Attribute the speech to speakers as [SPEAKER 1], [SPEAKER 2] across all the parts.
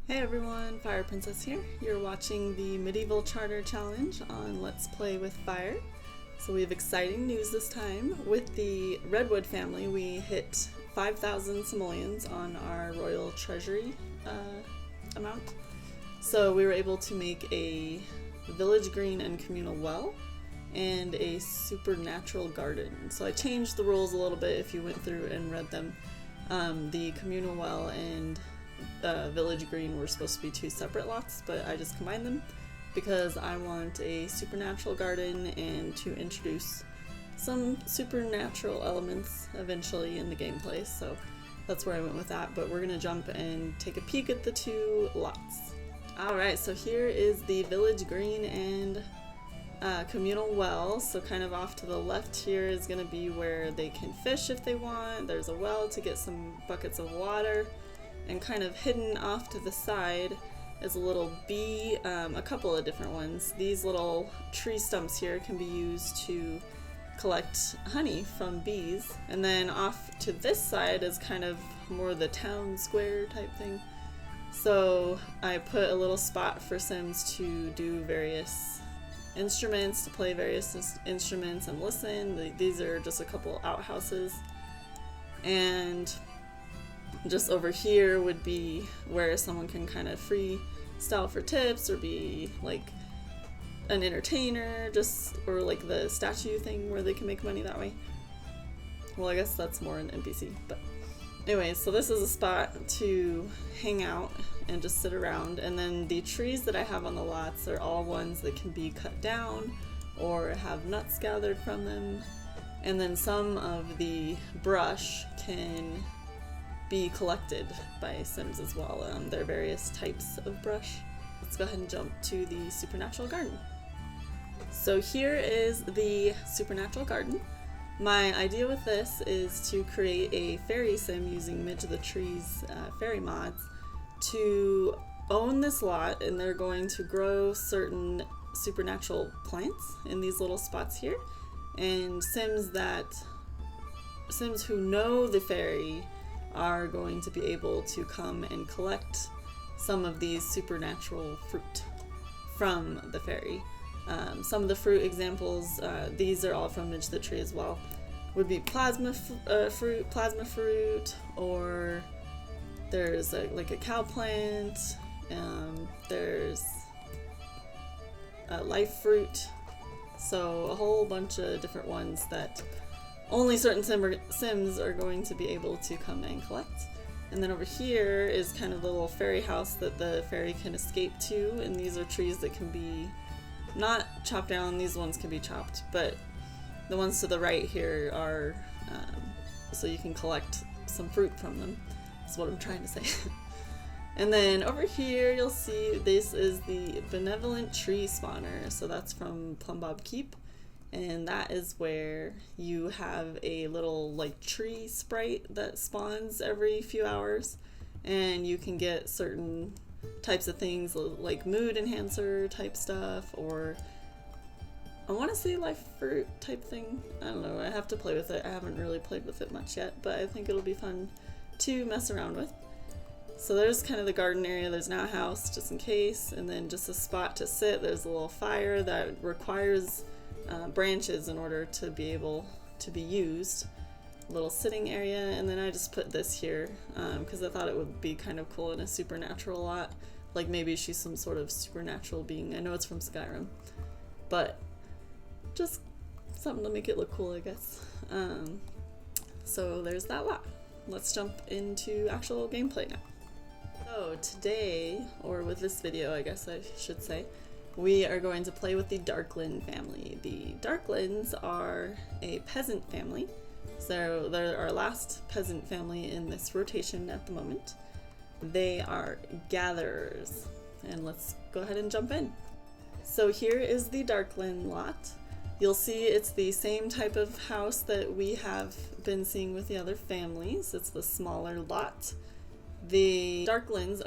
[SPEAKER 1] Hey everyone, Fire Princess here. You're watching the Medieval Charter Challenge on Let's Play with Fire. So we have exciting news this time. With the Redwood family, we hit 5,000 simoleons on our royal treasury amount. So we were able to make a village green and communal well and a supernatural garden. So I changed the rules a little bit if you went through and read them. The communal well and village green were supposed to be two separate lots, but I just combined them because I want a supernatural garden and to introduce some supernatural elements eventually in the gameplay, so that's where I went with that. But we're gonna jump and take a peek at the two lots. Alright, so here is the village green and communal well. So kind of off to the left here is going to be where they can fish if they want. There's a well to get some buckets of water. And kind of hidden off to the side is a little bee, a couple of different ones. These little tree stumps here can be used to collect honey from bees. And then off to this side is kind of more the town square type thing. So I put a little spot for Sims to do various instruments, to play various instruments and listen. These are just a couple outhouses. And just over here would be where someone can kind of freestyle for tips or be like an entertainer, or like the statue thing where they can make money that way. Well, I guess that's more an NPC, but anyway, so this is a spot to hang out and just sit around. And then the trees that I have on the lots are all ones that can be cut down or have nuts gathered from them. And then some of the brush can be collected by Sims as well. There are various types of brush. Let's go ahead and jump to the supernatural garden. So here is the supernatural garden. My idea with this is to create a fairy sim using Midge of the Trees fairy mods to own this lot, and they're going to grow certain supernatural plants in these little spots here. And Sims who know the fairy are going to be able to come and collect some of these supernatural fruit from the fairy. Some of the fruit examples, these are all from Midge the Tree as well, would be plasma fruit, or there's like a cow plant, there's a life fruit, so a whole bunch of different ones that only certain Sims are going to be able to come and collect. And then over here is kind of the little fairy house that the fairy can escape to, and these are trees that can be not chopped down. These ones can be chopped, but the ones to the right here are so you can collect some fruit from them. That's what I'm trying to say. And then over here you'll see this is the benevolent tree spawner, so that's from Plumbob Keep. And that is where you have a little like tree sprite that spawns every few hours, and you can get certain types of things like mood enhancer type stuff, or I want to say life fruit type thing. I don't know, I have to play with it. I haven't really played with it much yet, but I think it'll be fun to mess around with. So there's kind of the garden area. There's now a house just in case, and then just a spot to sit. There's a little fire that requires branches in order to be able to be used. A little sitting area, and then I just put this here because I thought it would be kind of cool in a supernatural lot. Like maybe she's some sort of supernatural being. I know it's from Skyrim, but just something to make it look cool, I guess. So there's that lot. Let's jump into actual gameplay now. So today, or with this video I guess I should say, we are going to play with the Darklyn family. The Darklyns are a peasant family, so they're our last peasant family in this rotation at the moment. They are gatherers, and let's go ahead and jump in. So here is the Darklyn lot. You'll see it's the same type of house that we have been seeing with the other families. It's the smaller lot. The Darklyns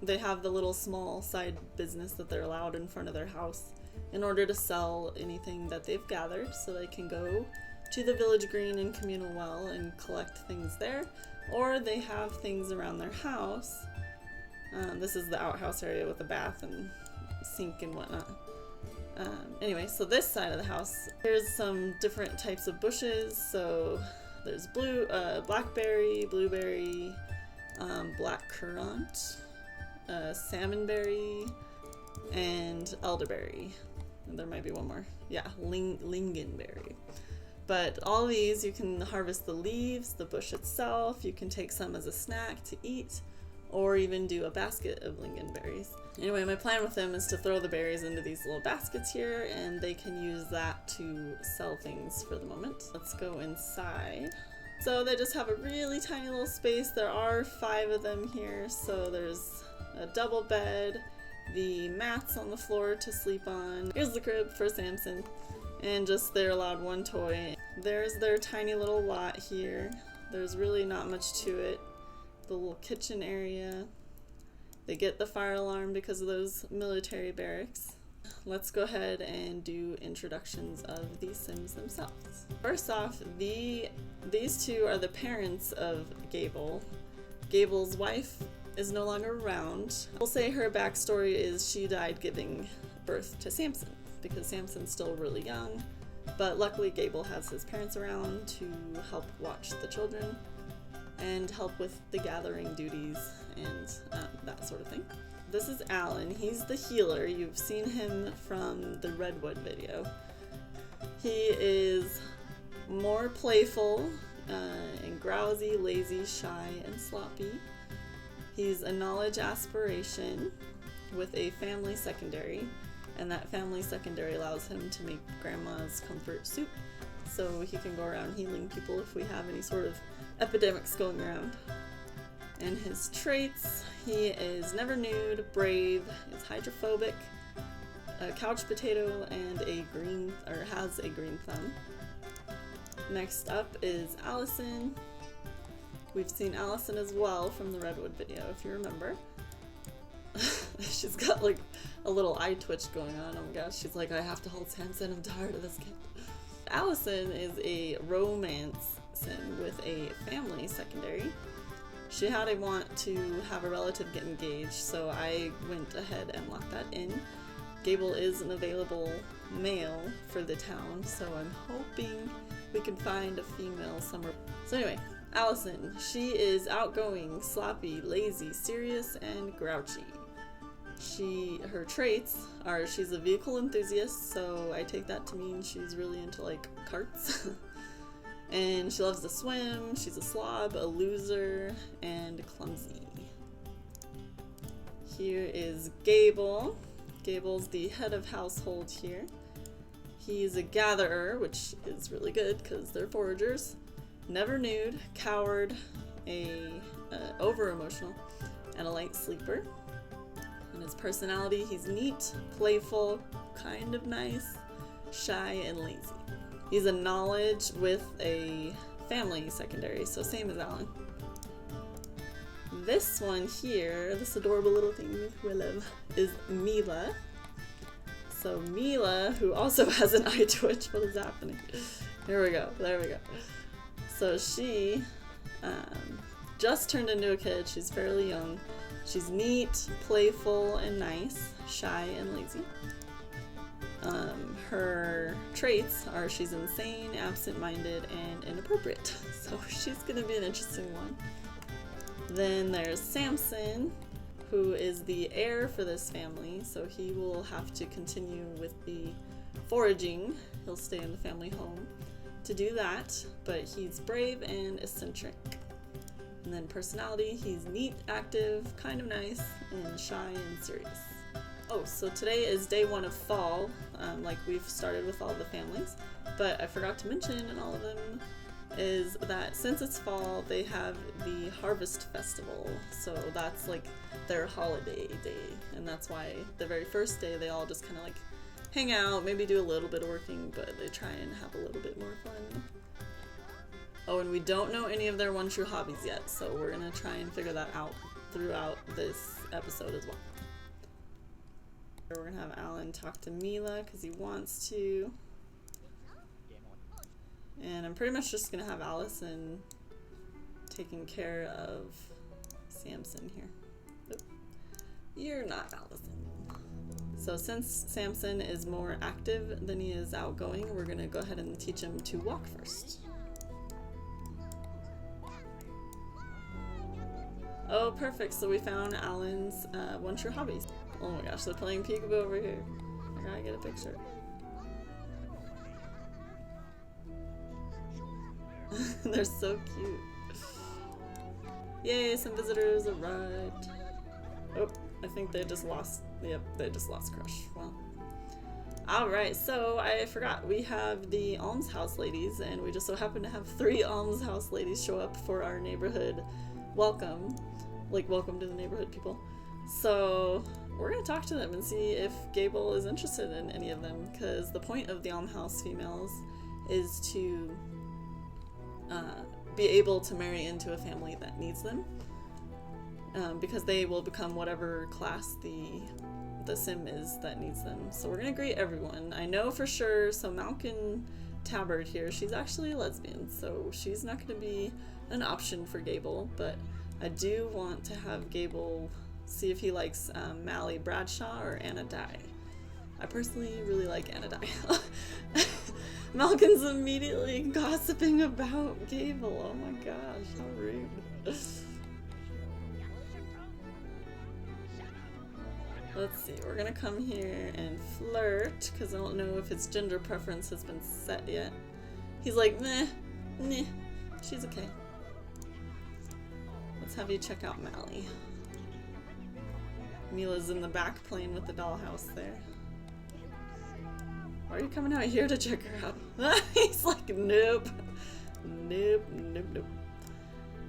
[SPEAKER 1] they have the little small side business that they're allowed in front of their house in order to sell anything that they've gathered, so they can go to the village green and communal well and collect things there, or they have things around their house This is the outhouse area with a bath and sink and whatnot. Anyway, so this side of the house, there's some different types of bushes. So there's blackberry, blueberry, black currant, salmonberry, and elderberry. And there might be one more. Yeah, lingonberry. But all these, you can harvest the leaves, the bush itself. You can take some as a snack to eat, or even do a basket of lingonberries. Anyway, my plan with them is to throw the berries into these little baskets here, and they can use that to sell things for the moment. Let's go inside. So they just have a really tiny little space. There are 5 of them here, so there's a double bed, the mats on the floor to sleep on. Here's the crib for Samson, and just they're allowed 1 toy. There's their tiny little lot here. There's really not much to it. The little kitchen area. They get the fire alarm because of those military barracks. Let's go ahead and do introductions of the Sims themselves. First off, these 2 are the parents of Gabell. Gabell's wife is no longer around. We'll say her backstory is she died giving birth to Samson because Samson's still really young, but luckily Gabell has his parents around to help watch the children and help with the gathering duties and that sort of thing. This is Alan. He's the healer. You've seen him from the Redwood video. He is more playful and growsy, lazy, shy, and sloppy. He's a knowledge aspiration with a family secondary, and that family secondary allows him to make grandma's comfort soup so he can go around healing people if we have any sort of epidemics going around. And his traits, he is never nude, brave, is hydrophobic, a couch potato, and has a green thumb. Next up is Alison. We've seen Alison as well from the Redwood video, if you remember. She's got like a little eye twitch going on. Oh my gosh, she's like, I have to hold Samson, I'm tired of this kid. Alison is a romance sim with a family secondary. She had a want to have a relative get engaged, so I went ahead and locked that in. Gabell is an available male for the town, so I'm hoping we can find a female somewhere. So anyway, Alison, she is outgoing, sloppy, lazy, serious, and grouchy. Her traits are she's a vehicle enthusiast, so I take that to mean she's really into like carts. And she loves to swim, she's a slob, a loser, and clumsy. Here is Gabell. Gabell's the head of household here. He's a gatherer, which is really good because they're foragers. Never nude, coward, over-emotional, and a light sleeper. And his personality, he's neat, playful, kind of nice, shy, and lazy. He's a knowledge with a family secondary, so same as Alan. This one here, this adorable little thing who I love, is Mila. So Mila, who also has an eye twitch, what is happening? Here we go, there we go. So she just turned into a kid, she's fairly young. She's neat, playful, and nice, shy, and lazy. Her traits are she's insane, absent-minded, and inappropriate. So she's gonna be an interesting one. Then there's Samson, who is the heir for this family, so he will have to continue with the foraging. He'll stay in the family home to do that, but he's brave and eccentric. And then personality, he's neat, active, kind of nice, and shy and serious. Oh, so today is day 1 of fall, like we've started with all the families, but I forgot to mention in all of them is that since it's fall, they have the Harvest Festival, so that's like their holiday day, and that's why the very first day they all just kind of like hang out, maybe do a little bit of working, but they try and have a little bit more fun. Oh, and we don't know any of their one true hobbies yet, so we're gonna try and figure that out throughout this episode as well. We're gonna have Alan talk to Mila because he wants to. And I'm pretty much just gonna have Alison taking care of Samson here. Oop. You're not Allison. So since Samson is more active than he is outgoing, we're gonna go ahead and teach him to walk first. Oh, perfect. So we found Alan's one true hobby. Oh my gosh, they're playing peekaboo over here. I gotta get a picture. They're so cute. Yay, some visitors arrived. Oh, I think they just lost. Yep, they just lost Crush. Well. Alright, so I forgot. We have the almshouse ladies, and we just so happen to have 3 almshouse ladies show up for our neighborhood welcome. Like, welcome to the neighborhood, people. So we're gonna talk to them and see if Gabell is interested in any of them, because the point of the almshouse females is to be able to marry into a family that needs them, because they will become whatever class the sim is that needs them. So we're gonna greet everyone. I know for sure, so Malkin Tabard here, she's actually a lesbian, so she's not gonna be an option for Gabell, but I do want to have Gabell see if he likes Mally Bradshaw or Anna Dye. I personally really like Anna Dye. Malkin's immediately gossiping about Gabell. Oh my gosh, how rude. Let's see, we're gonna come here and flirt, because I don't know if his gender preference has been set yet. He's like, meh, she's okay. Let's have you check out Mally. Mila's in the back playing with the dollhouse there. Why are you coming out here to check her out? He's like, nope. Nope.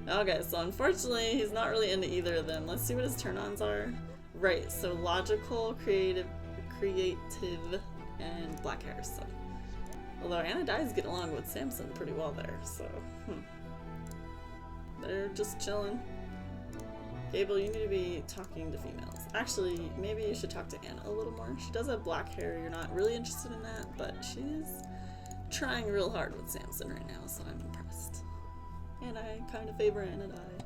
[SPEAKER 1] Okay, so unfortunately, he's not really into either of them. Let's see what his turn-ons are. Right, so logical, creative, and black hair, so. Although Anna Dye's getting along with Samson pretty well there, so. They're just chilling. Gabell, you need to be talking to females. Actually, maybe you should talk to Anna a little more. She does have black hair. You're not really interested in that, but she's trying real hard with Samson right now, so I'm impressed. And I kind of favor Anna Dye.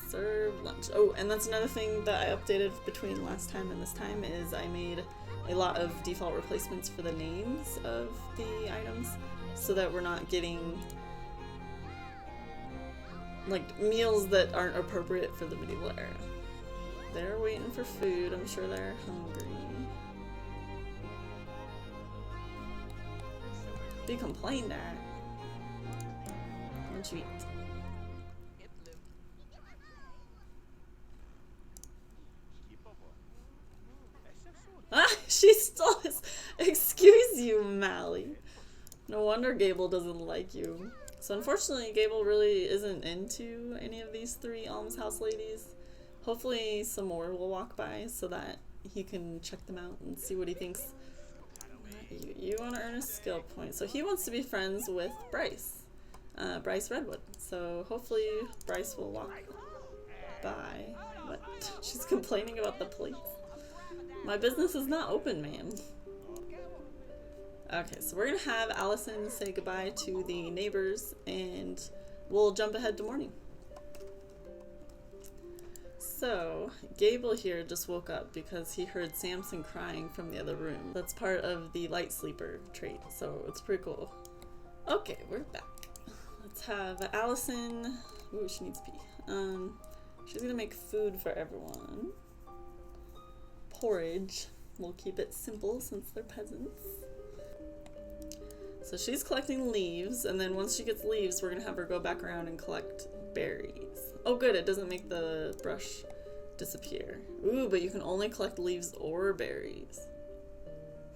[SPEAKER 1] Serve lunch. Oh, and that's another thing that I updated between last time and this time is I made a lot of default replacements for the names of the items so that we're not getting like meals that aren't appropriate for the medieval era. They're waiting for food. I'm sure they're hungry. They complained at. What you eat? Ah, she still is. Excuse you, Mally. No wonder Gabell doesn't like you. So unfortunately, Gabell really isn't into any of these 3 almshouse ladies. Hopefully some more will walk by so that he can check them out and see what he thinks. You want to earn a skill point. So he wants to be friends with Bryce. Bryce Redwood. So hopefully Bryce will walk by. What? She's complaining about the police. My business is not open, ma'am. Okay, so we're gonna have Alison say goodbye to the neighbors and we'll jump ahead to morning. So, Gabell here just woke up because he heard Samson crying from the other room. That's part of the light sleeper trait, so it's pretty cool. Okay, we're back. Let's have Alison. Ooh, she needs pee. She's gonna make food for everyone. Porridge. We'll keep it simple since they're peasants. So she's collecting leaves, and then once she gets leaves, we're gonna have her go back around and collect berries. Oh good, it doesn't make the brush disappear. Ooh, but you can only collect leaves or berries.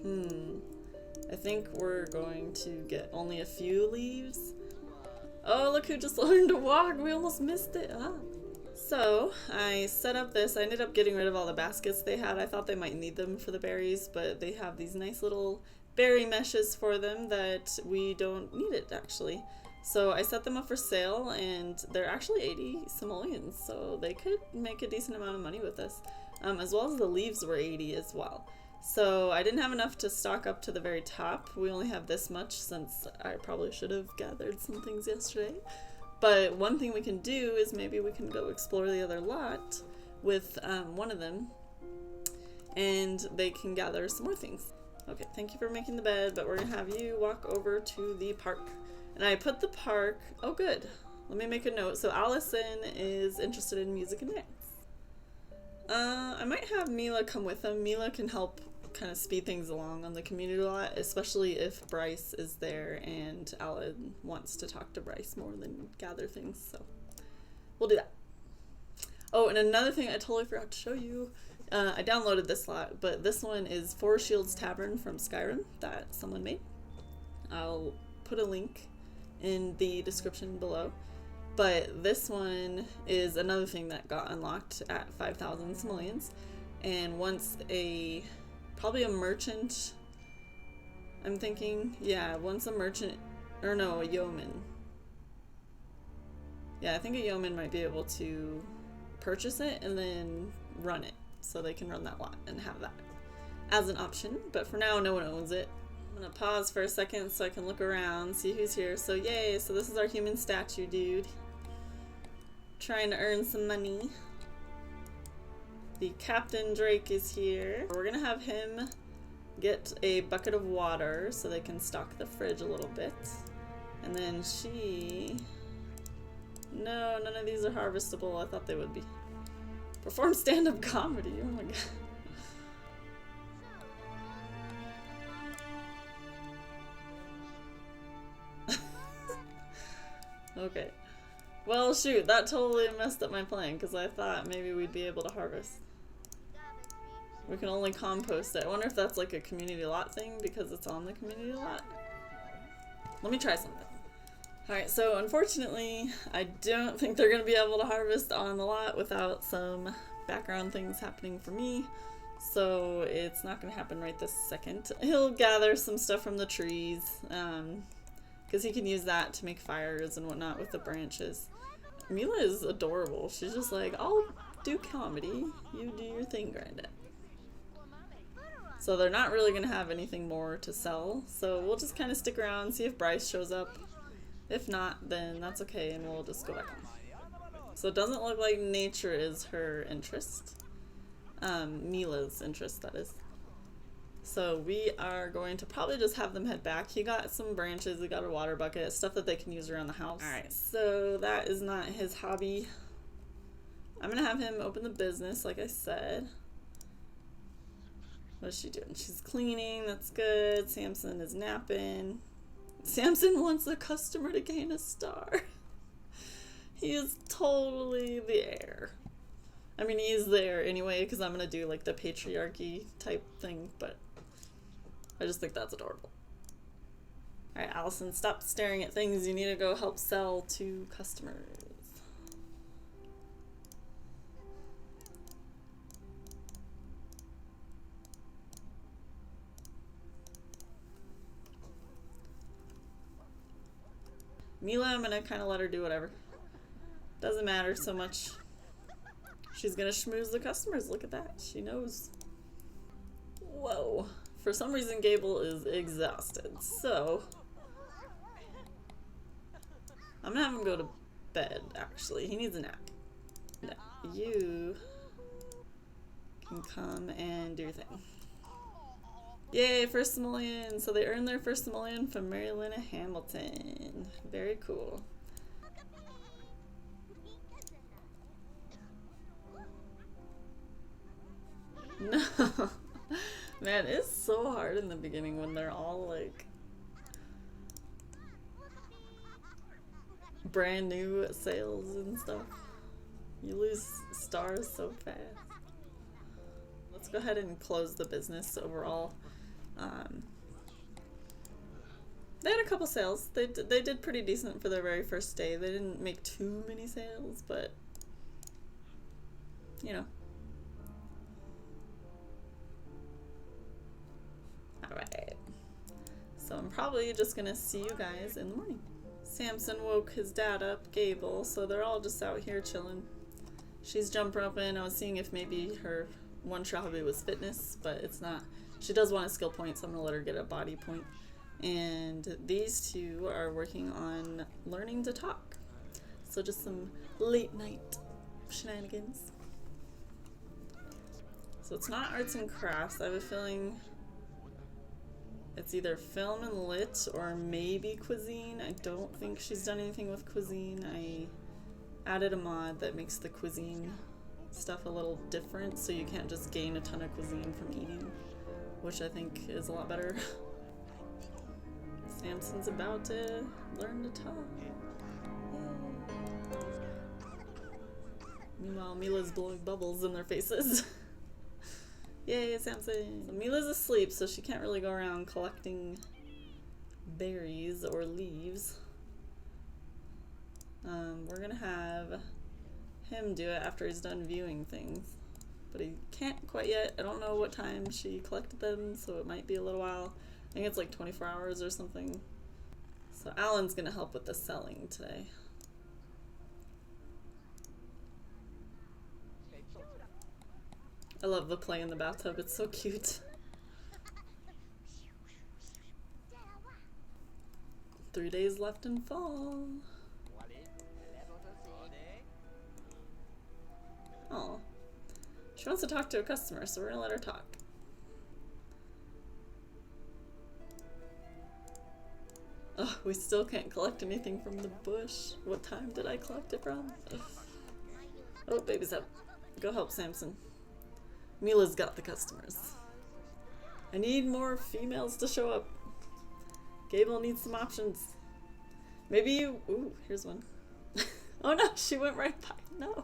[SPEAKER 1] I think we're going to get only a few leaves. Oh, look who just learned to walk! We almost missed it! Ah. So, I set up this. I ended up getting rid of all the baskets they had. I thought they might need them for the berries, but they have these nice little berry meshes for them that we don't need it, actually. So I set them up for sale, and they're actually 80 simoleons, so they could make a decent amount of money with this. As well as the leaves were 80 as well. So I didn't have enough to stock up to the very top. We only have this much since I probably should have gathered some things yesterday. But one thing we can do is maybe we can go explore the other lot with one of them, and they can gather some more things. Okay, thank you for making the bed, but we're gonna have you walk over to the park. And I put the park, oh good, let me make a note. So Alison is interested in music and dance. I might have Mila come with them. Mila can help kind of speed things along on the community lot, especially if Bryce is there and Alan wants to talk to Bryce more than gather things, so we'll do that. Oh, and another thing I totally forgot to show you, I downloaded this lot, but this one is Four Shields Tavern from Skyrim that someone made. I'll put a link in the description below. But this one is another thing that got unlocked at 5,000 simoleons. And once probably a merchant, I'm thinking, yeah, once a merchant, or no, a yeoman. Yeah, I think a yeoman might be able to purchase it and then run it. So they can run that lot and have that as an option. But for now, no one owns it. I'm gonna pause for a second so I can look around, see who's here. So yay, so this is our human statue dude. Trying to earn some money. The Captain Drake is here. We're gonna have him get a bucket of water so they can stock the fridge a little bit. And then no, none of these are harvestable. I thought they would be. Perform stand-up comedy, oh my god. Okay. Well, shoot, that totally messed up my plan, because I thought maybe we'd be able to harvest. We can only compost it. I wonder if that's like a community lot thing, because it's on the community lot. Let me try something. Alright, so unfortunately, I don't think they're going to be able to harvest on the lot without some background things happening for me. So it's not going to happen right this second. He'll gather some stuff from the trees, because he can use that to make fires and whatnot with the branches. Mila is adorable. She's just like, I'll do comedy, you do your thing, Granddad. So they're not really going to have anything more to sell, so we'll just kind of stick around, see if Bryce shows up. If not, then that's okay, and we'll just go back home. So it doesn't look like nature is her interest. Mila's interest, that is. So we are going to probably just have them head back. He got some branches, he got a water bucket, stuff that they can use around the house. Alright, so that is not his hobby. I'm gonna have him open the business, like I said. What is she doing? She's cleaning, that's good. Samson is napping. Samson wants the customer to gain a star. He is totally the heir. I mean, he is there anyway, because I'm going to do like the patriarchy type thing, but I just think that's adorable. Alright, Alison, stop staring at things. You need to go help sell to customers. Mila, I'm gonna kind of let her do whatever. Doesn't matter so much. She's gonna schmooze the customers. Look at that. She knows. Whoa. For some reason, Gabell is exhausted. So, I'm gonna have him go to bed, actually. He needs a nap. No, you can come and do your thing. Yay, first simoleon! So they earned their first simoleon from Mary Lynn Hamilton. Very cool. No! Man, it's so hard in the beginning when they're all like brand new sales and stuff. You lose stars so fast. Let's go ahead and close the business overall. They had a couple sales. They did pretty decent for their very first day. They didn't make too many sales, but you know. Alright. So I'm probably just gonna see you guys in the morning. Samson woke his dad up, Gabell, so they're all just out here chilling. She's jump roping. I was seeing if maybe her one true hobby was fitness, but it's not. She does want a skill point, so I'm gonna let her get a body point. And these two are working on learning to talk. So just some late night shenanigans. So it's not arts and crafts. I have a feeling it's either film and lit or maybe cuisine. I don't think she's done anything with cuisine. I added a mod that makes the cuisine stuff a little different, so you can't just gain a ton of cuisine from eating, which I think is a lot better. Samson's about to learn to talk. Yay. Meanwhile, Mila's blowing bubbles in their faces. Yay, Samson! Mila's asleep, so she can't really go around collecting berries or leaves. We're gonna have him do it after he's done viewing things. But he can't quite yet. I don't know what time she collected them, so it might be a little while. I think it's like 24 hours or something. So Alan's gonna help with the selling today. I love the play in the bathtub, it's so cute. 3 days left in fall. Oh, she wants to talk to a customer, so we're gonna let her talk. Oh, we still can't collect anything from the bush. What time did I collect it from? Ugh. Oh, baby's up. Go help Samson. Mila's got the customers. I need more females to show up. Gabell needs some options. Maybe you... Ooh, here's one. Oh no, she went right by. No.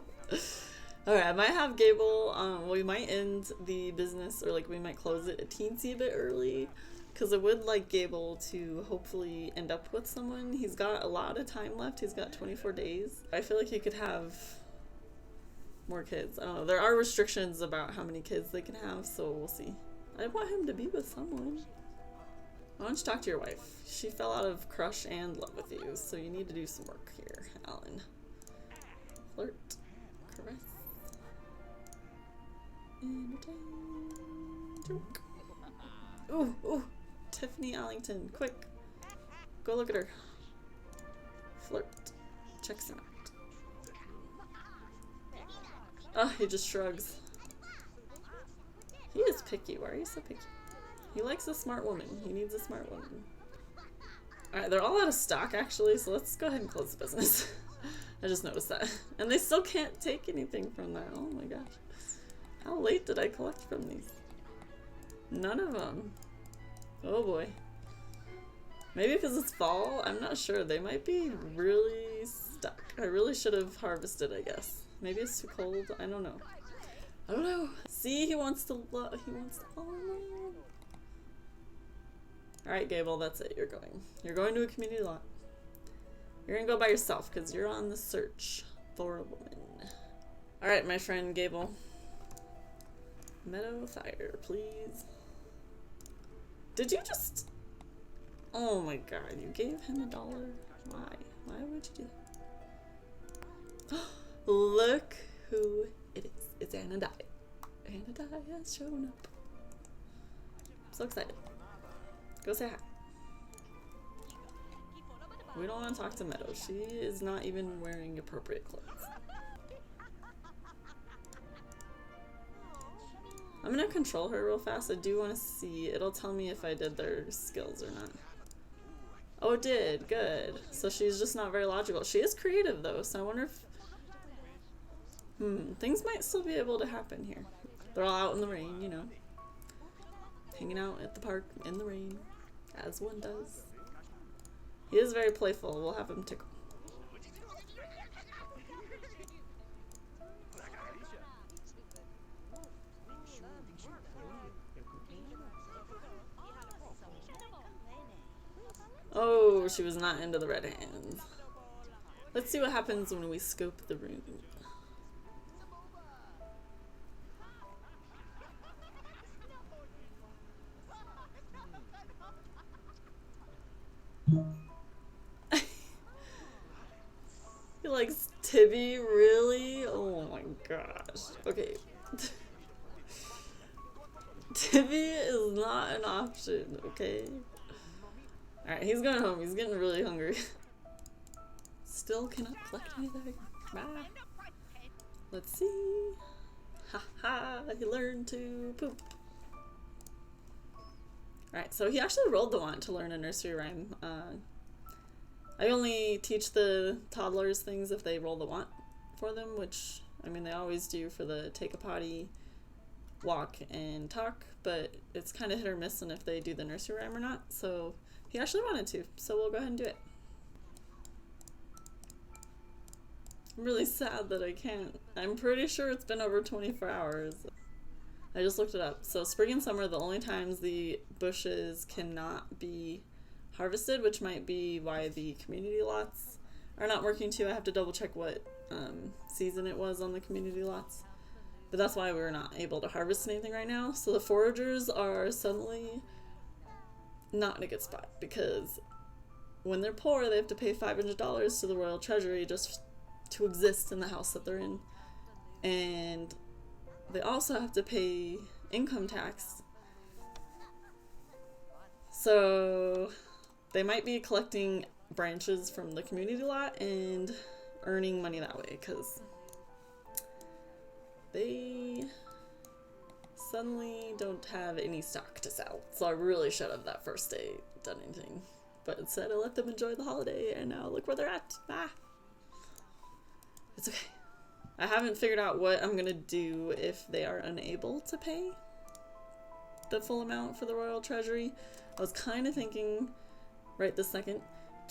[SPEAKER 1] Alright, I might have Gabell, we might end the business, or like we might close it a teensy bit early, because I would like Gabell to hopefully end up with someone. He's got a lot of time left. He's got 24 days. I feel like he could have more kids. I don't know. There are restrictions about how many kids they can have, so we'll see. I want him to be with someone. Why don't you talk to your wife? She fell out of crush and love with you, so you need to do some work here, Alan. Flirt. Caress. Entertain. Joke. Ooh, ooh. Tiffany Allington, quick. Go look at her. Flirt. Checks him out. Oh, he just shrugs. He is picky. Why are you so picky? He likes a smart woman. He needs a smart woman. Alright, they're all out of stock actually, so let's go ahead and close the business. I just noticed that. And they still can't take anything from that. Oh my gosh. How late did I collect from these? None of them. Oh boy. Maybe because it's fall? I'm not sure. They might be really stuck. I really should have harvested, I guess. Maybe it's too cold. I don't know. I don't know. See, he wants to follow me. Alright, Gabell, that's it. You're going. You're going to a community lot. You're gonna go by yourself because you're on the search for a woman. Alright, my friend Gabell. Meadow fire, please. Did you just... Oh my god, you gave him $1? Why? Why would you do that? Look who it is. It's Anadai. Anadai has shown up. I'm so excited. Go say hi. We don't want to talk to Meadow. She is not even wearing appropriate clothes. I'm gonna control her real fast. I do want to see. It'll tell me if I did their skills or not. Oh, it did. Good. So she's just not very logical. She is creative though, so I wonder if... things might still be able to happen here. They're all out in the rain, you know. Hanging out at the park in the rain, as one does. He is very playful. We'll have him tickle. Oh, she was not into the red hands. Let's see what happens when we scope the room. He likes Tibby, really? Oh my gosh. Okay. Tibby is not an option, okay? Alright, he's going home. He's getting really hungry. Still cannot collect anything. Bye. Let's see. Ha ha, he learned to poop. Alright, so he actually rolled the want to learn a nursery rhyme. I only teach the toddlers things if they roll the want for them, which, I mean, they always do for the take a potty, walk, and talk, but it's kind of hit or miss on if they do the nursery rhyme or not, so he actually wanted to, so we'll go ahead and do it. I'm really sad that I can't. I'm pretty sure it's been over 24 hours. I just looked it up. So spring and summer are the only times the bushes cannot be harvested, which might be why the community lots are not working too. I have to double check what season it was on the community lots. But that's why we're not able to harvest anything right now. So the foragers are suddenly not in a good spot because when they're poor, they have to pay $500 to the royal treasury just to exist in the house that they're in. And they also have to pay income tax. So they might be collecting branches from the community lot and earning money that way because they suddenly don't have any stock to sell. So I really should have that first day done anything. But instead I let them enjoy the holiday and now look where they're at. Ah. It's okay. I haven't figured out what I'm gonna do if they are unable to pay the full amount for the royal treasury. I was kind of thinking right this second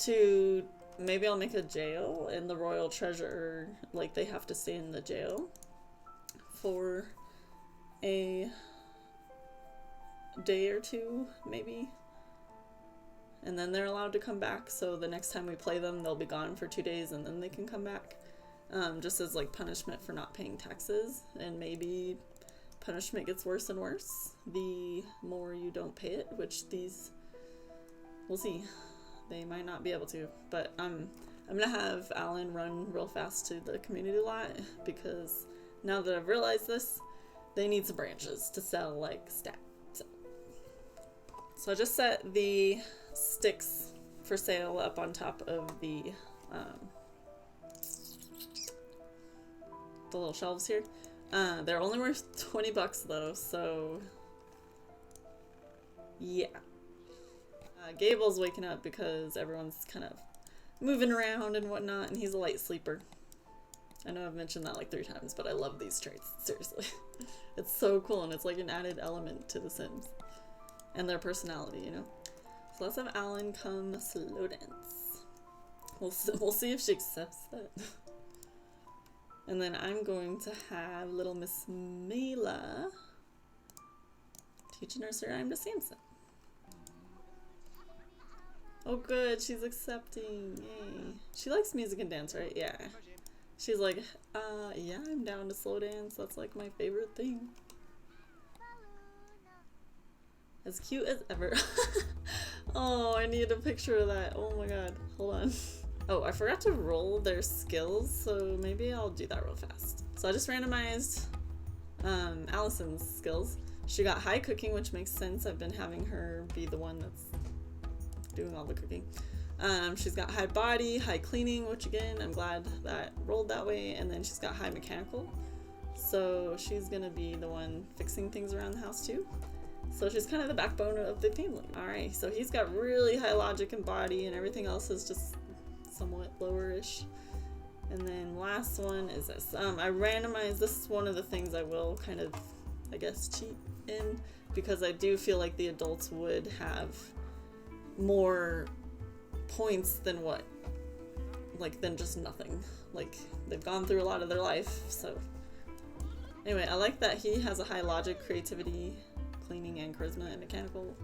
[SPEAKER 1] to maybe I'll make a jail and the royal treasurer, like they have to stay in the jail for a day or two maybe, and then they're allowed to come back, so the next time we play them they'll be gone for 2 days and then they can come back, just as like punishment for not paying taxes. And maybe punishment gets worse and worse the more you don't pay it, which these, we'll see. They might not be able to, but I'm gonna have Alan run real fast to the community lot because now that I've realized this, they need some branches to sell like stat. So I just set the sticks for sale up on top of the little shelves here. They're only worth $20 though, so yeah. Gabell's waking up because everyone's kind of moving around and whatnot, and he's a light sleeper. I know I've mentioned that like 3 times, but I love these traits, seriously. It's so cool, and it's like an added element to The Sims and their personality, you know? So let's have Alan come slow dance. We'll see if she accepts that. And then I'm going to have little Miss Mila teach a nursery rhyme to Samson. Oh good, she's accepting, yay. She likes music and dance, right? Yeah. She's like, yeah, I'm down to slow dance. That's like my favorite thing. As cute as ever. Oh, I need a picture of that. Oh my god, hold on. Oh, I forgot to roll their skills, so maybe I'll do that real fast. So I just randomized Alison's skills. She got high cooking, which makes sense. I've been having her be the one that's doing all the cooking. She's got high body, high cleaning, which again, I'm glad that rolled that way. And then she's got high mechanical. So she's gonna be the one fixing things around the house too. So she's kind of the backbone of the family. All right, so he's got really high logic and body, and everything else is just somewhat lower-ish. And then last one is this. I randomized, this is one of the things I will kind of, I guess, cheat in, because I do feel like the adults would have more points than what, like, than just nothing. Like, they've gone through a lot of their life, so. Anyway, I like that he has a high logic, creativity, cleaning, and charisma, and mechanical.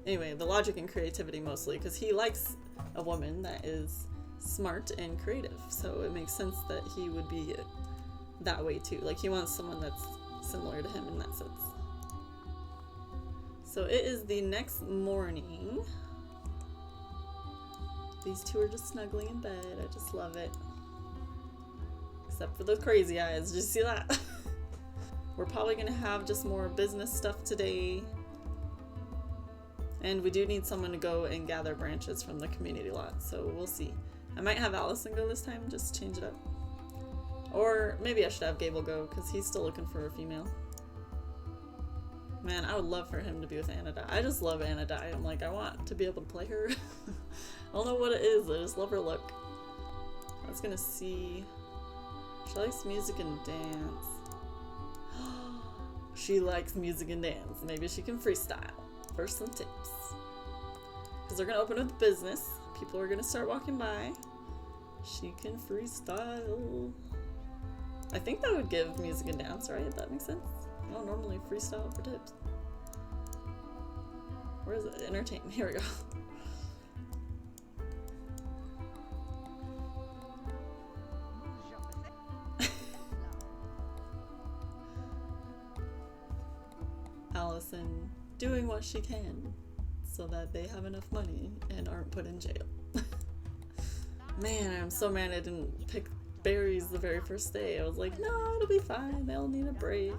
[SPEAKER 1] Anyway, the logic and creativity mostly, because he likes a woman that is smart and creative, so it makes sense that he would be that way too. Like, he wants someone that's similar to him in that sense. So it is the next morning. These two are just snuggling in bed. I just love it. Except for those crazy eyes. Did you see that? We're probably gonna have just more business stuff today. And we do need someone to go and gather branches from the community lot, so we'll see. I might have Alison go this time, just change it up. Or maybe I should have Gabell go, because he's still looking for a female. Man, I would love for him to be with Anadai. I just love Anadai. I'm like, I want to be able to play her. I don't know what it is, I just love her look. I was gonna see... She likes music and dance. She likes music and dance. Maybe she can freestyle for some tips. Because they're gonna open up the business. People are gonna start walking by. She can freestyle. I think that would give music and dance, right? That makes sense. I don't normally freestyle for tips. Where is it? Entertain. Here we go. Alison doing what she can so that they have enough money and aren't put in jail. Man, I'm so mad I didn't pick berries the very first day. I was like, no, it'll be fine. They'll need a break.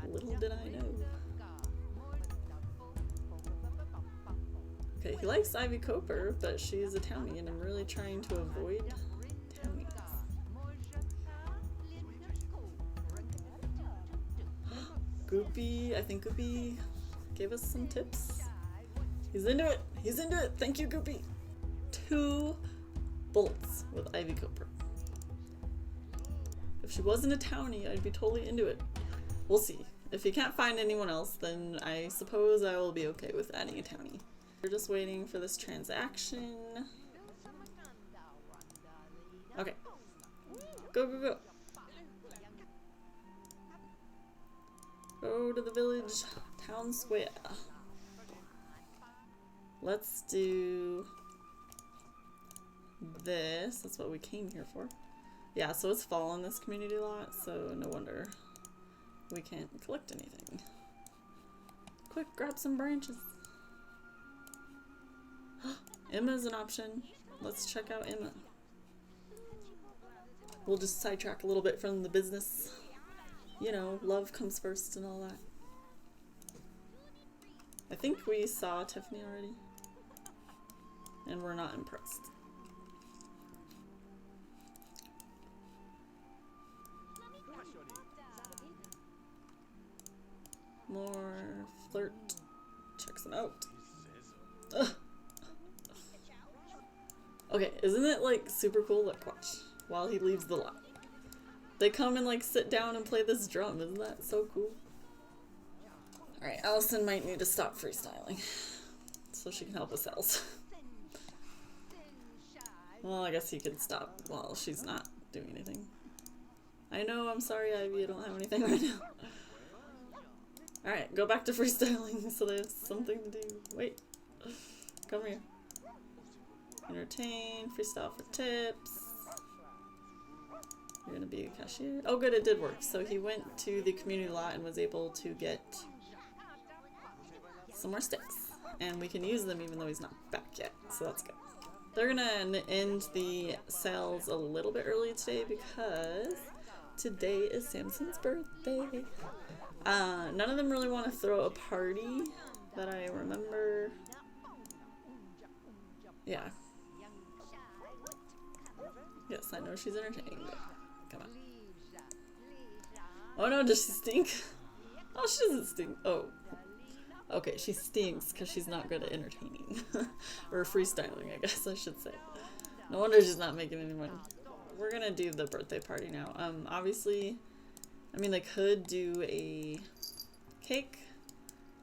[SPEAKER 1] Little did I know. Okay, he likes Ivy Coper, but she's a townie, and I'm really trying to avoid townies. Goopy, I think Goopy gave us some tips. He's into it! He's into it! Thank you, Goopy! 2 bullets with Ivy Coper. If she wasn't a townie, I'd be totally into it. We'll see. If he can't find anyone else, then I suppose I will be okay with adding a townie. We're just waiting for this transaction. Okay. Go, go, go. Go to the village town square. Let's do this. That's what we came here for. Yeah, so it's fall in this community lot, so no wonder we can't collect anything. Quick, grab some branches. Emma's an option. Let's check out Emma. We'll just sidetrack a little bit from the business. You know, love comes first and all that. I think we saw Tiffany already. And we're not impressed. More flirt. Check some out. Ugh. Okay, isn't it like super cool? Like, watch. While he leaves the lot. They come and like sit down and play this drum. Isn't that so cool? Alright, Alison might need to stop freestyling. So she can help us else. Well, I guess he can stop while she's not doing anything. I know, I'm sorry, Ivy, I don't have anything right now. Alright, go back to freestyling so there's something to do. Wait. Come here. Entertain, freestyle for tips. You're gonna be a cashier. Oh good, it did work. So he went to the community lot and was able to get some more sticks. And we can use them even though he's not back yet. So that's good. They're gonna end the sales a little bit early today because today is Samson's birthday. None of them really want to throw a party that I remember. Yeah. Yes, I know she's entertaining, but come on. Oh no, does she stink? Oh, she doesn't stink. Oh. Okay, she stinks because she's not good at entertaining. Or freestyling, I guess I should say. No wonder she's not making any money. We're gonna do the birthday party now. Obviously, I mean, they could do a cake,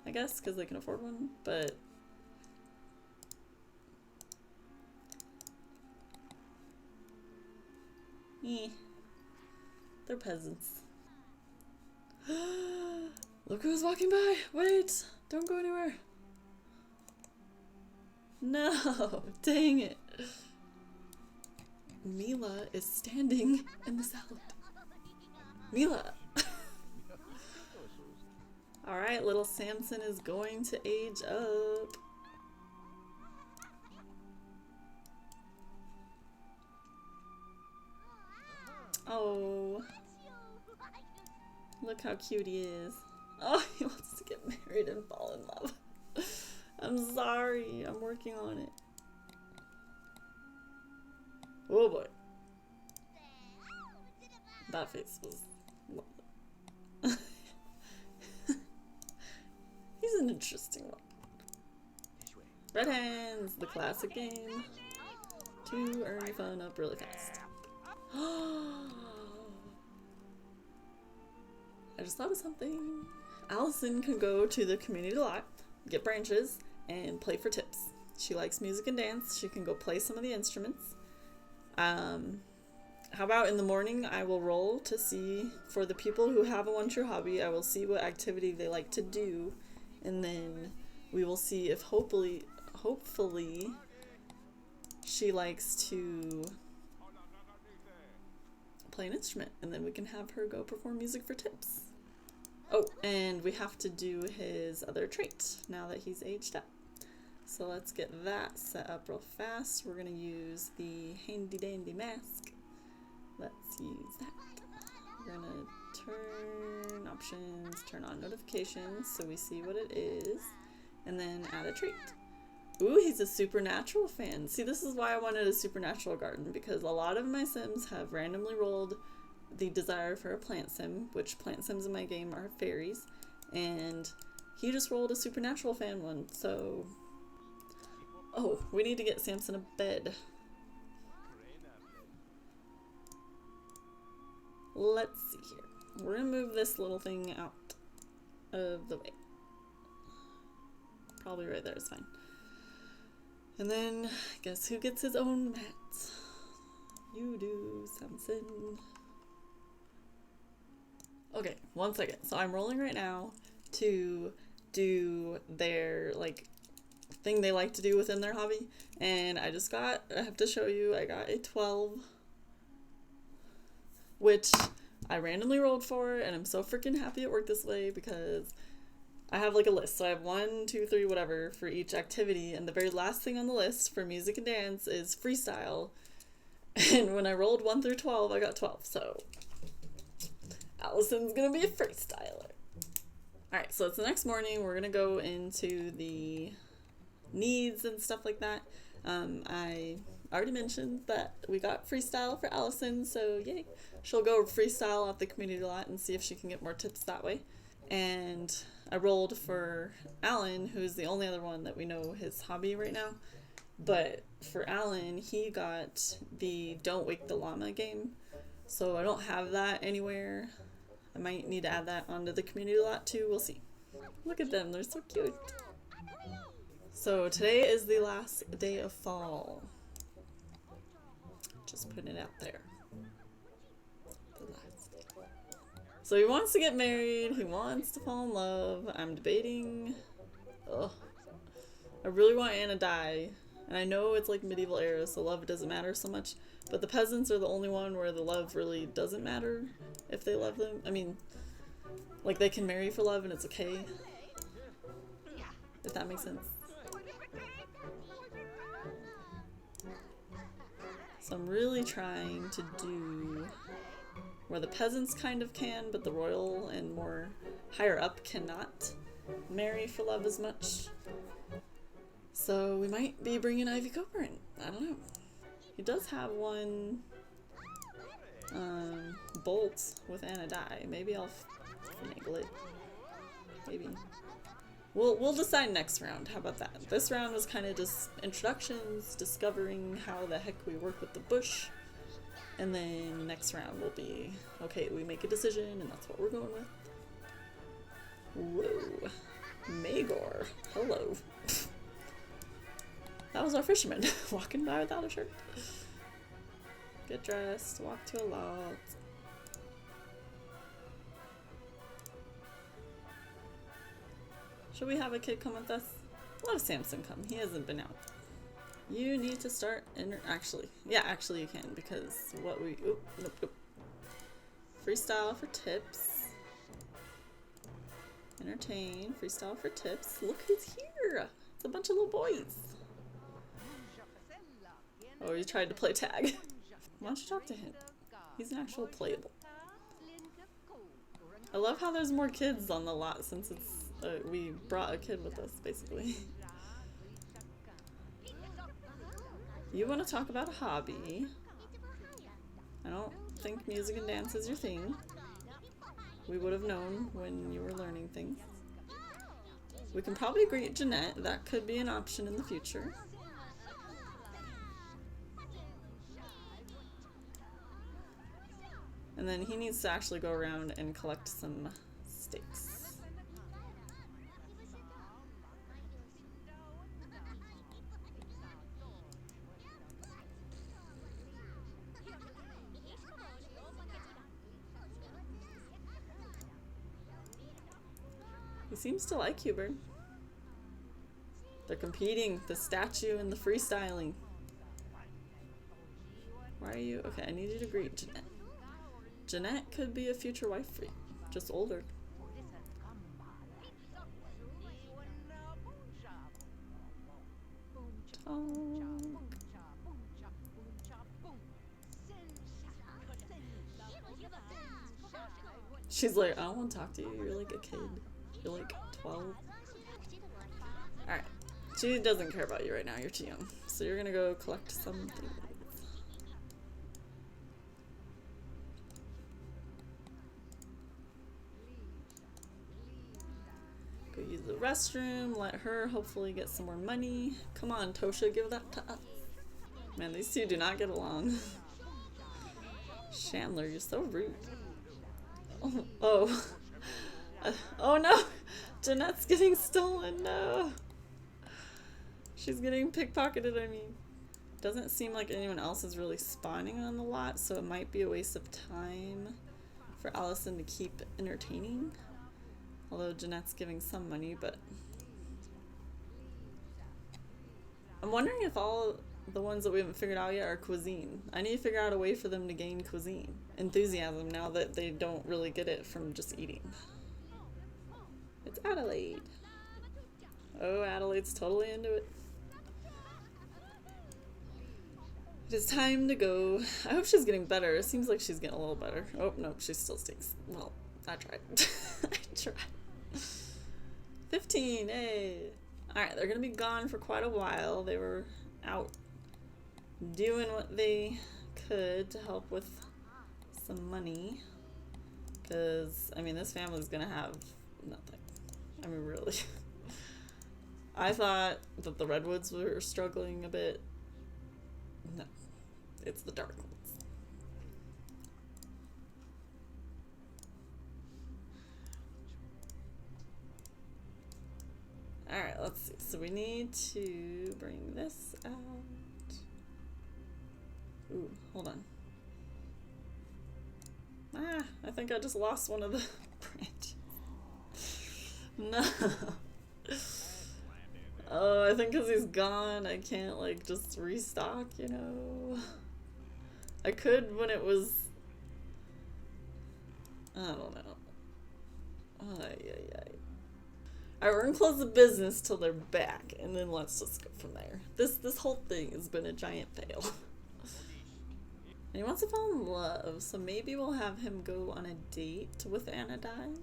[SPEAKER 1] I guess, because they can afford one, but they're peasants. Look who's walking by! Wait! Don't go anywhere! No! Dang it! Mila is standing in the salad. Mila! Alright, little Samson is going to age up. Oh. Look how cute he is. Oh, he wants to get married and fall in love. I'm sorry. I'm working on it. Oh boy. That face was... He's an interesting one. Red Hands, the classic game. To earn your fun up really fast. I just thought of something. Alison can go to the community lot, get branches, and play for tips. She likes music and dance. She can go play some of the instruments. How about in the morning I will roll to see, for the people who have a One True Hobby, I will see what activity they like to do, and then we will see if hopefully she likes to play an instrument, and then we can have her go perform music for tips. Oh, and we have to do his other trait now that he's aged up. So let's get that set up real fast. We're going to use the handy dandy mask. Let's use that. We're going to turn options, turn on notifications so we see what it is, and then add a trait. Ooh, he's a supernatural fan. See, this is why I wanted a supernatural garden, because a lot of my sims have randomly rolled the desire for a plant sim, which plant sims in my game are fairies, and he just rolled a supernatural fan one, so... Oh, we need to get Samson a bed. Let's see here. We're gonna move this little thing out of the way. Probably right there is fine. And then, guess who gets his own mat? You do, Samson. Okay, 1 second. So I'm rolling right now to do their, like, thing they like to do within their hobby. And I have to show you, I got a 12. Which I randomly rolled for, and I'm so freaking happy it worked this way because I have like a list. So I have 1, 2, 3, whatever for each activity, and the very last thing on the list for music and dance is freestyle. And when I rolled 1 through 12, I got 12. So Alison's gonna be a freestyler. Alright, so it's the next morning. We're gonna go into the needs and stuff like that. I already mentioned that we got freestyle for Alison, so yay. She'll go freestyle at the community lot and see if she can get more tips that way. And I rolled for Alan, who's the only other one that we know his hobby right now. But for Alan, he got the Don't Wake the Llama game. So I don't have that anywhere. I might need to add that onto the community lot too, we'll see. Look at them, they're so cute. So today is the last day of fall. Just putting it out there. The last day. So he wants to get married, he wants to fall in love. I'm debating. Ugh. I really want Anna to die. And I know it's like medieval era, so love doesn't matter so much. But the peasants are the only one where the love really doesn't matter if they love them. I mean, like they can marry for love and it's okay. If that makes sense. So I'm really trying to do where the peasants kind of can, but the royal and more higher up cannot marry for love as much. So we might be bringing Ivy Cooper in. I don't know. He does have one bolt with Anna die. Maybe I'll finagle it. Maybe. We'll decide next round. How about that? This round was kind of just introductions, discovering how the heck we work with the bush. And then next round will be, okay, we make a decision and that's what we're going with. Whoa. Magor. Hello. That was our fisherman walking by without a shirt. Get dressed, walk to a lot. Should we have a kid come with us? We'll have Samson come. He hasn't been out. You need to start actually you can, because what we nope. Freestyle for tips. Entertain, freestyle for tips. Look who's here! It's a bunch of little boys. Oh, he tried to play tag. Why don't you talk to him? He's an actual playable. I love how there's more kids on the lot since it's we brought a kid with us, basically. You want to talk about a hobby? I don't think music and dance is your thing. We would have known when you were learning things. We can probably greet Jeanette. That could be an option in the future. And then he needs to actually go around and collect some sticks. He seems to like Hubert. They're competing, the statue and the freestyling. Why are you? Okay, I need you to greet Jeanette. Jeanette could be a future wife for you, just older. Talk. She's like, I don't want to talk to you. You're like a kid. You're like 12. Alright. She doesn't care about you right now. You're too young. So you're gonna go collect some things. Go use the restroom. Let her hopefully get some more money. Come on, Tosha, give that to us. Man, these two do not get along. Chandler, you're so rude. Oh. Oh no! Jeanette's getting stolen, no! She's getting pickpocketed, I mean. Doesn't seem like anyone else is really spawning on the lot, so it might be a waste of time for Alison to keep entertaining. Although Jeanette's giving some money, but... I'm wondering if all the ones that we haven't figured out yet are cuisine. I need to figure out a way for them to gain cuisine. Enthusiasm, now that they don't really get it from just eating. It's Adelaide. Oh, Adelaide's totally into it. It is time to go. I hope she's getting better. It seems like she's getting a little better. Oh, no, she still stinks. Well, I tried. I tried. 15, hey. Alright, they're gonna be gone for quite a while. They were out doing what they could to help with some money. Because, I mean, this family's gonna have nothing. I mean, really. I thought that the Redwoods were struggling a bit. No. It's the Darklins. Alright, let's see. So we need to bring this out. Ooh, hold on. Ah, I think I just lost one of the branches. No. Oh, I think because he's gone, I can't, like, just restock, you know? I could when it was... I don't know. Ay, ay, ay. Alright, we're gonna close the business till they're back, and then let's just go from there. This whole thing has been a giant fail. And he wants to fall in love, so maybe we'll have him go on a date with Anodyne.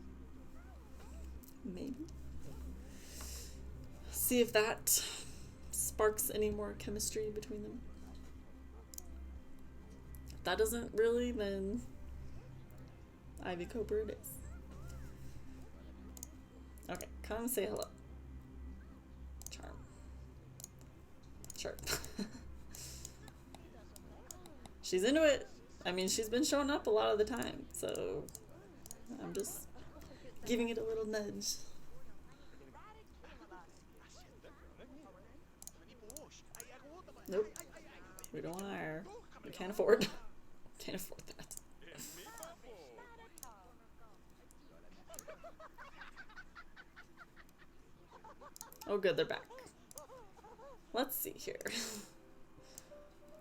[SPEAKER 1] Maybe. See if that sparks any more chemistry between them. If that doesn't really, then Ivy Cobra it is. Okay, come say hello. Charm. Sure. She's into it. I mean, she's been showing up a lot of the time, so I'm just giving it a little nudge. Nope. We don't want to hire. We can't afford. Can't afford that. Oh good, they're back. Let's see here.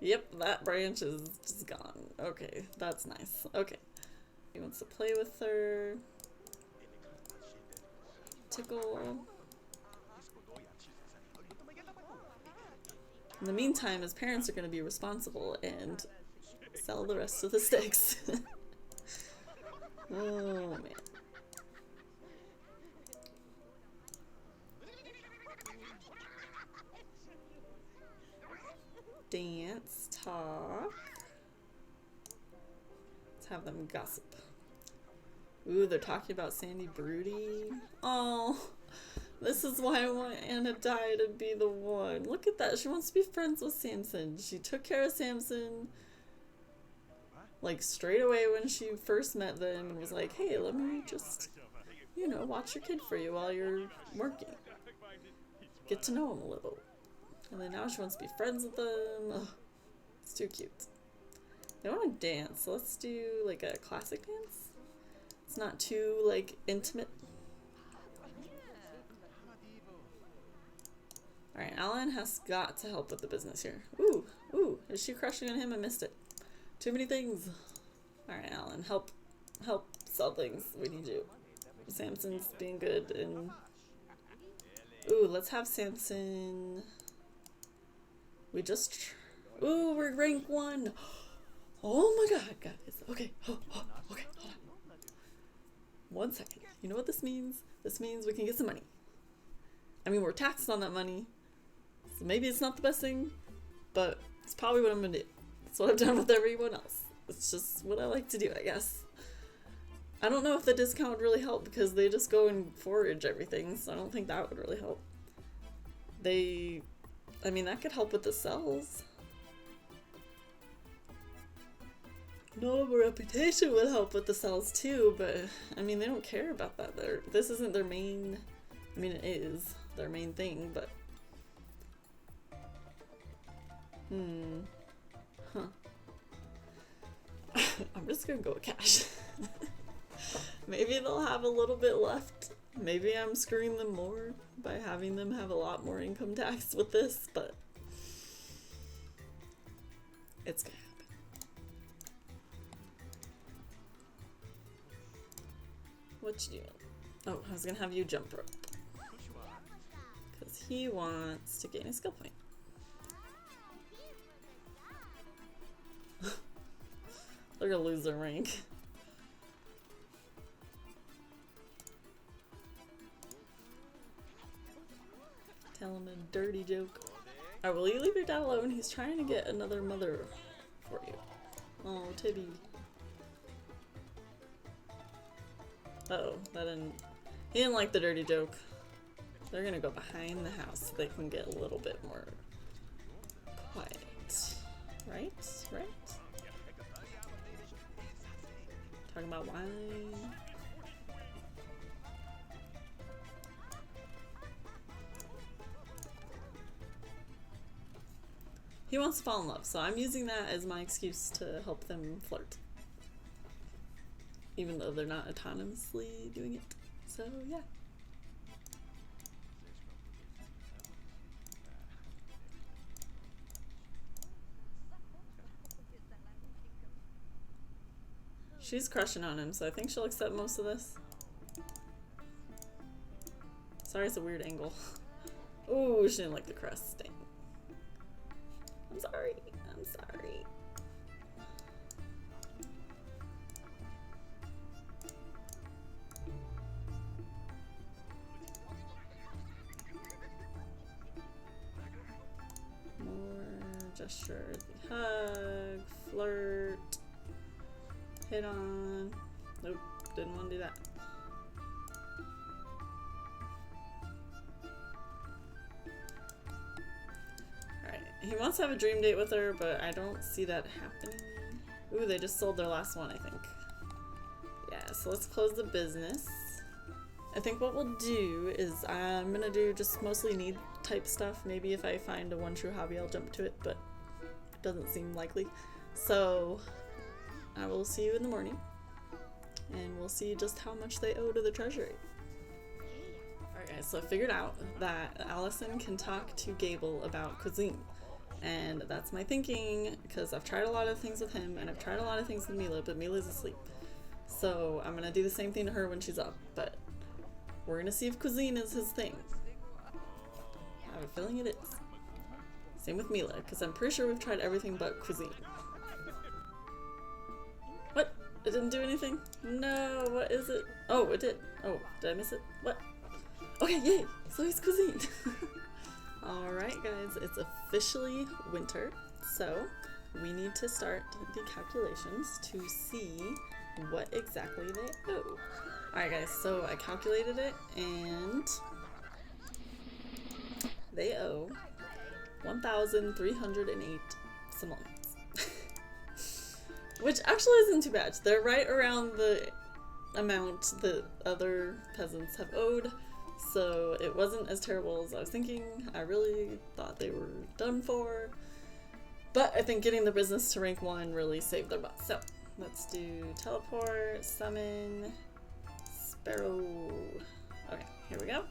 [SPEAKER 1] Yep, that branch is just gone. Okay, that's nice. Okay. He wants to play with her. Tickle. In the meantime, his parents are going to be responsible and sell the rest of the sticks. Oh, man. Dance, talk. have them gossip. Ooh, they're talking about Sandy Broody. Oh, this is why I want Anna Dye to be the one. Look at that. She wants to be friends with Samson. She took care of Samson like straight away when she first met them and was like, hey, let me just, you know, watch your kid for you while you're working. Get to know him a little. And then now she wants to be friends with them. Ugh, it's too cute. They want to dance, so let's do like a classic dance. It's not too like intimate. Alright, Alan has got to help with the business here. Ooh, is she crushing on him? I missed it. Too many things. Alright, Alan, help sell things. We need you. Samson's being good and... Ooh, let's have Samson... We just... Ooh, we're rank 1! Oh my god, guys. Okay, okay, hold on. 1 second. You know what this means? This means we can get some money. I mean, we're taxed on that money, so maybe it's not the best thing, but it's probably what I'm gonna do. It's what I've done with everyone else. It's just what I like to do, I guess. I don't know if the discount would really help because they just go and forage everything, so I don't think that would really help. I mean, that could help with the cells. Notable reputation would help with the cells too, but I mean, they don't care about that. This isn't their main, I mean, it is their main thing, but huh. I'm just gonna go with cash. Maybe they'll have a little bit left. Maybe I'm screwing them more by having them have a lot more income tax with this, but it's gonna happen. What you doing? Oh, I was gonna have you jump rope. Because he wants to gain a skill point. They're gonna lose their rank. Tell him a dirty joke. Alright, will you leave your dad alone? He's trying to get another mother for you. Oh, Tibby. Uh-oh, he didn't like the dirty joke. They're gonna go behind the house so they can get a little bit more quiet. Right? Talking about wine. He wants to fall in love, so I'm using that as my excuse to help them flirt. Even though they're not autonomously doing it. So, yeah. She's crushing on him, so I think she'll accept most of this. Sorry, it's a weird angle. Ooh, she didn't like the crust. Dang. I'm sorry. Gesture, hug, flirt, hit on. Nope, didn't want to do that. Alright, he wants to have a dream date with her, but I don't see that happening. Ooh, they just sold their last one, I think. Yeah, so let's close the business. I think what we'll do is I'm gonna do just mostly need type stuff. Maybe if I find a one true hobby, I'll jump to it, but it doesn't seem likely. So I will see you in the morning, and we'll see just how much they owe to the treasury. Alright guys, so I figured out that Alison can talk to Gabell about cuisine. And that's my thinking, because I've tried a lot of things with him, and I've tried a lot of things with Mila, but Mila's asleep. So I'm gonna do the same thing to her when she's up, but we're gonna see if cuisine is his thing. I have a feeling it is. Same with Mila, because I'm pretty sure we've tried everything but cuisine. What? It didn't do anything? No, what is it? Oh, it did. Oh, did I miss it? What? Okay, yay! So he's cuisine. Alright guys, it's officially winter, so we need to start the calculations to see what exactly they owe. Alright guys, so I calculated it and they owe 1,308 simoleons. Which actually isn't too bad. They're right around the amount that other peasants have owed, so it wasn't as terrible as I was thinking. I really thought they were done for, but I think getting the business to rank 1 really saved their butt. So let's do teleport, summon, sparrow. Okay, here we go.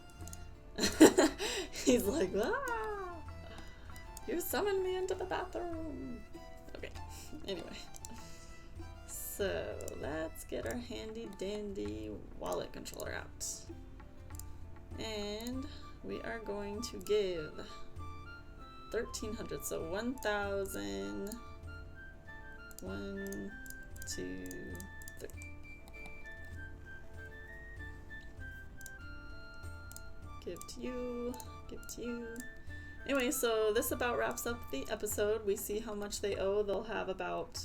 [SPEAKER 1] He's like, ah, you summoned me into the bathroom. Okay, anyway. So let's get our handy dandy wallet controller out. And we are going to give 1,300, so 1,000. 1, 2, 3. Give to you, give to you. Anyway, so this about wraps up the episode. We see how much they owe. They'll have about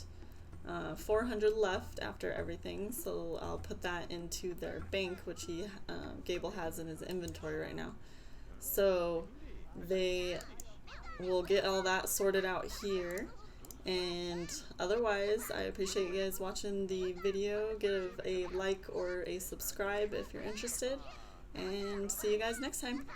[SPEAKER 1] 400 left after everything, so I'll put that into their bank, which Gabell has in his inventory right now. So they will get all that sorted out here, and otherwise I appreciate you guys watching the video. Give a like or a subscribe if you're interested, and see you guys next time.